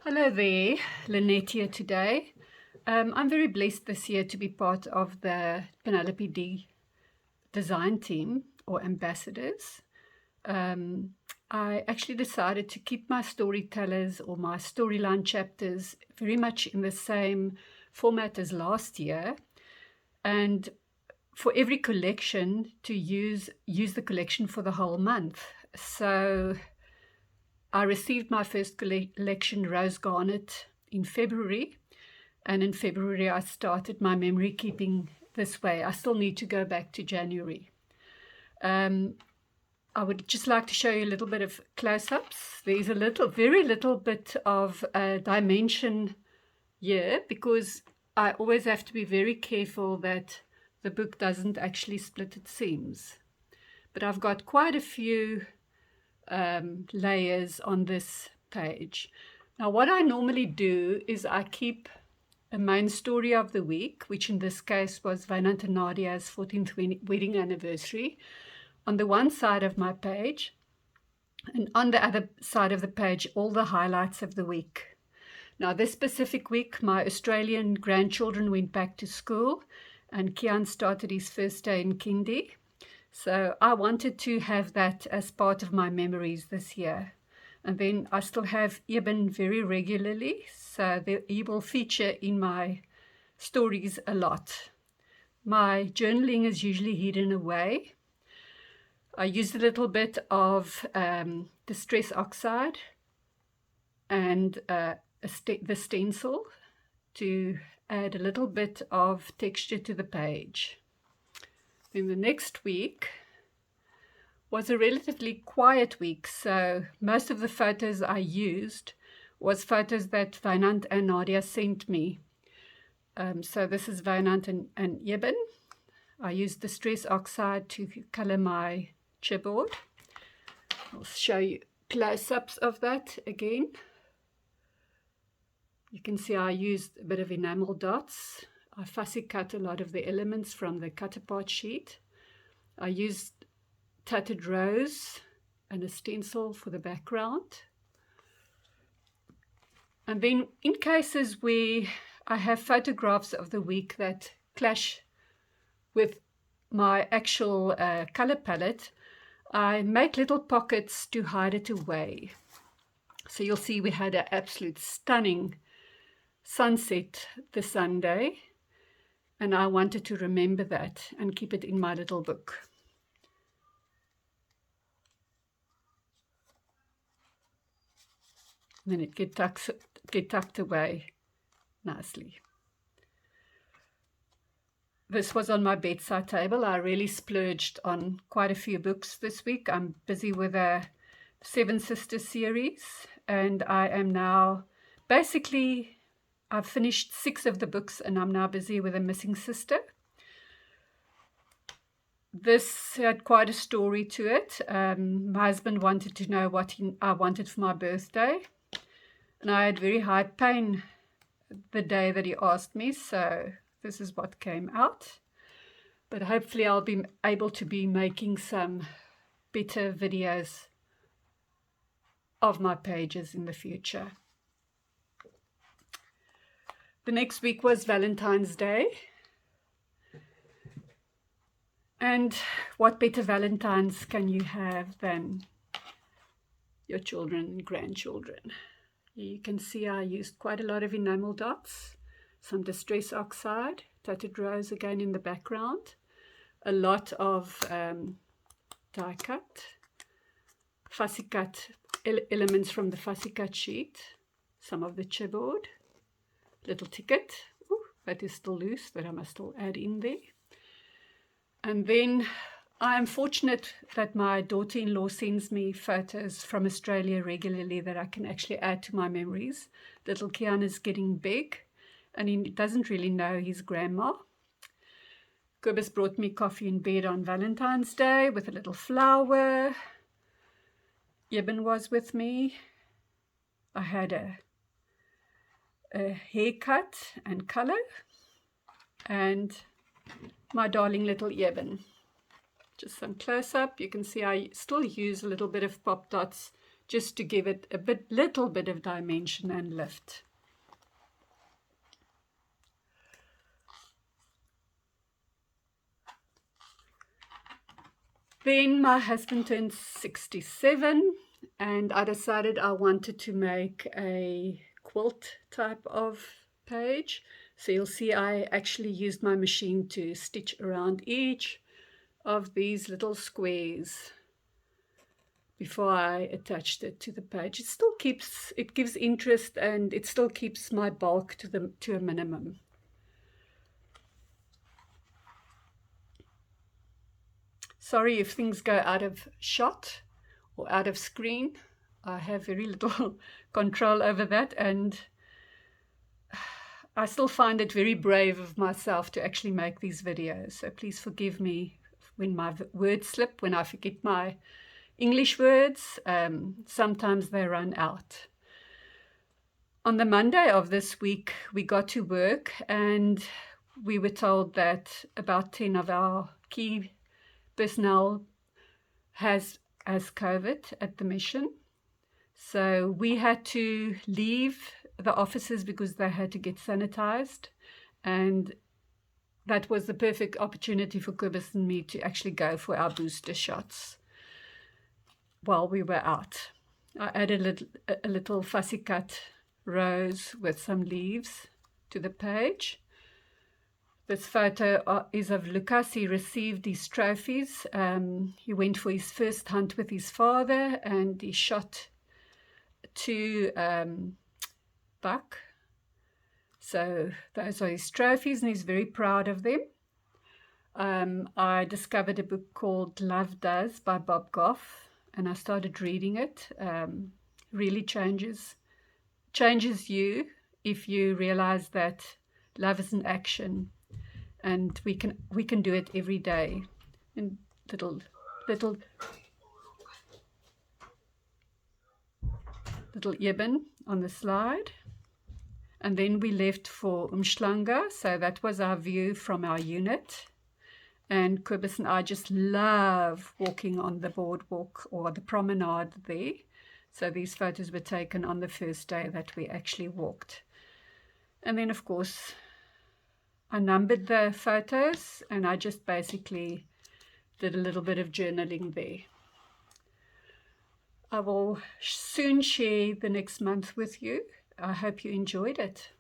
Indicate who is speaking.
Speaker 1: Hello there, Lynette here today. I'm very blessed this year to be part of the Penelope Dee design team or ambassadors. I actually decided to keep my storytellers or my storyline chapters very much in the same format as last year, and for every collection to use the collection for the whole month. So I received my first collection, Rose Garnet, in February, and in February I started my memory keeping this way. I still need to go back to January. I would just like to show you a little bit of close-ups. There's very little bit of dimension here because I always have to be very careful that the book doesn't actually split its seams. But I've got quite a few layers on this page. Now what I normally do is I keep a main story of the week, which in this case was Wynand and Nadia's 14th wedding anniversary, on the one side of my page, and on the other side of the page all the highlights of the week. Now this specific week my Australian grandchildren went back to school and Kian started his first day in kindy. So I wanted to have that as part of my memories this year. And then I still have Eben very regularly, so he will feature in my stories a lot. My journaling is usually hidden away. I used a little bit of distress oxide and the stencil to add a little bit of texture to the page. Then the next week was a relatively quiet week, so most of the photos I used was photos that Wynand and Nadia sent me. So this is Wynand and Eben. I used distress oxide to color my chipboard. I'll show you close-ups of that again. You can see I used a bit of enamel dots. I fussy cut a lot of the elements from the cut-apart sheet. I used tattered rose and a stencil for the background. And then in cases where I have photographs of the week that clash with my actual color palette, I make little pockets to hide it away. So you'll see we had an absolute stunning sunset this Sunday, and I wanted to remember that and keep it in my little book. And then it get tucked away nicely. This was on my bedside table. I really splurged on quite a few books this week. I'm busy with a Seven Sisters series, and I am now basically, I've finished 6 of the books and I'm now busy with a missing sister. This had quite a story to it. My husband wanted to know what I wanted for my birthday, and I had very high pain the day that he asked me, so this is what came out. But hopefully I'll be able to be making some better videos of my pages in the future. The next week was Valentine's Day. And what better Valentines can you have than your children and grandchildren? You can see I used quite a lot of enamel dots, some distress oxide, tattered rose again in the background, a lot of die cut, fussy cut elements from the fussy cut sheet, some of the chipboard, little ticket, that is still loose, that I must still add in there. And then I am fortunate that my daughter-in-law sends me photos from Australia regularly that I can actually add to my memories. Little Kian is getting big and he doesn't really know his grandma. Kobus brought me coffee in bed on Valentine's Day with a little flower. Eben was with me. I had a haircut and color, and my darling little Eben. Just some close-up. You can see I still use a little bit of pop dots just to give it a little bit of dimension and lift. Then my husband turned 67, and I decided I wanted to make a quilt type of page. So you'll see I actually used my machine to stitch around each of these little squares before I attached it to the page. It gives interest, and it still keeps my bulk to a minimum. Sorry if things go out of shot or out of screen. I have very little control over that, and I still find it very brave of myself to actually make these videos. So please forgive me when my words slip, when I forget my English words. Sometimes they run out. On the Monday of this week, we got to work, and we were told that about 10 of our key personnel has COVID at the mission. So we had to leave the offices because they had to get sanitized, and that was the perfect opportunity for Cobus and me to actually go for our booster shots while we were out. I added a little fussy cut rose with some leaves to the page. This photo is of Lucas. He received these trophies. He went for his first hunt with his father, and he shot 2 buck. So those are his trophies, and he's very proud of them. I discovered a book called Love Does by Bob Goff, and I started reading it. Really changes you if you realize that love is an action, and we can do it every day. And little Eben on the slide. And then we left for Umhlanga, so that was our view from our unit. And Cobus and I just love walking on the boardwalk or the promenade there. So these photos were taken on the first day that we actually walked. And then, of course, I numbered the photos, and I just basically did a little bit of journaling there. I will soon share the next month with you. I hope you enjoyed it.